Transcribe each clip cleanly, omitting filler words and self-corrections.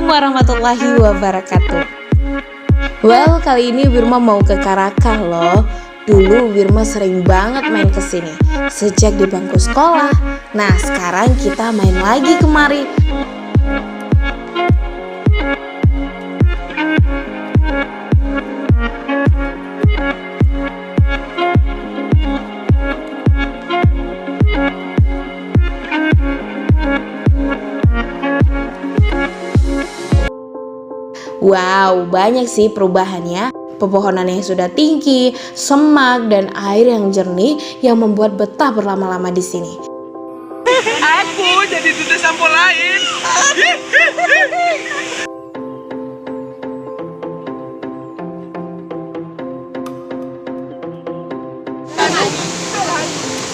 Assalamualaikum warahmatullahi wabarakatuh. Well, kali ini Wirma mau ke Karakah loh. Dulu Wirma sering banget main ke sini sejak di bangku sekolah. Nah, sekarang kita main lagi kemari. Wow, banyak sih perubahannya. Pepohonan yang sudah tinggi, semak, dan air yang jernih yang membuat betah berlama-lama di sini. Aku jadi duta sampo lain.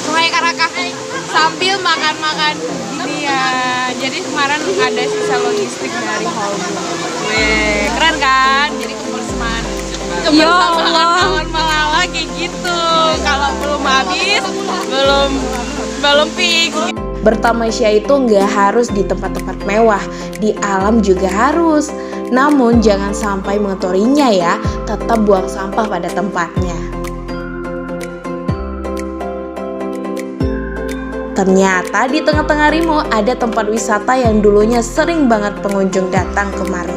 Sungai Karakah sambil makan-makan gini ya. Jadi kemarin ada sisa logistik dari Hollywood. Weh, keren kan? Jadi kumpul sama kawan Malala kayak gitu. Kalau belum habis, belum fix. Bertamasya itu nggak harus di tempat-tempat mewah, di alam juga harus. Namun jangan sampai mengotorinya ya, tetap buang sampah pada tempatnya. Ternyata di tengah-tengah Rimo ada tempat wisata yang dulunya sering banget pengunjung datang kemari.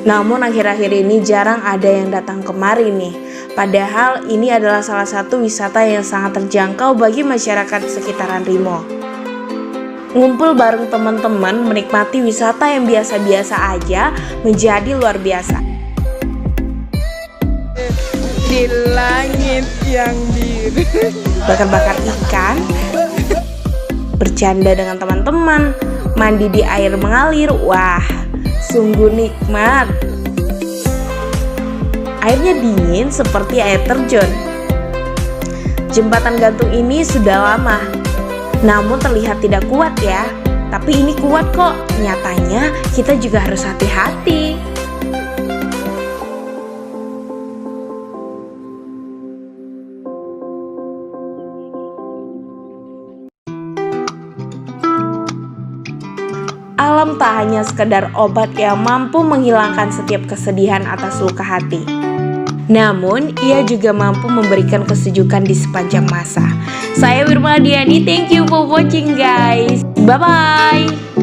Namun akhir-akhir ini jarang ada yang datang kemari nih. Padahal ini adalah salah satu wisata yang sangat terjangkau bagi masyarakat sekitaran Rimo. Ngumpul bareng teman-teman menikmati wisata yang biasa-biasa aja menjadi luar biasa. Di langit yang biru. Bakar-bakar ikan, bercanda dengan teman-teman, mandi di air mengalir, wah, sungguh nikmat. Airnya dingin seperti air terjun. Jembatan gantung ini sudah lama, namun terlihat tidak kuat ya. Tapi ini kuat kok, nyatanya kita juga harus hati-hati. Alam tak hanya sekedar obat yang mampu menghilangkan setiap kesedihan atas luka hati. Namun, ia juga mampu memberikan kesejukan di sepanjang masa. Saya Wirma Diani, thank you for watching guys. Bye-bye.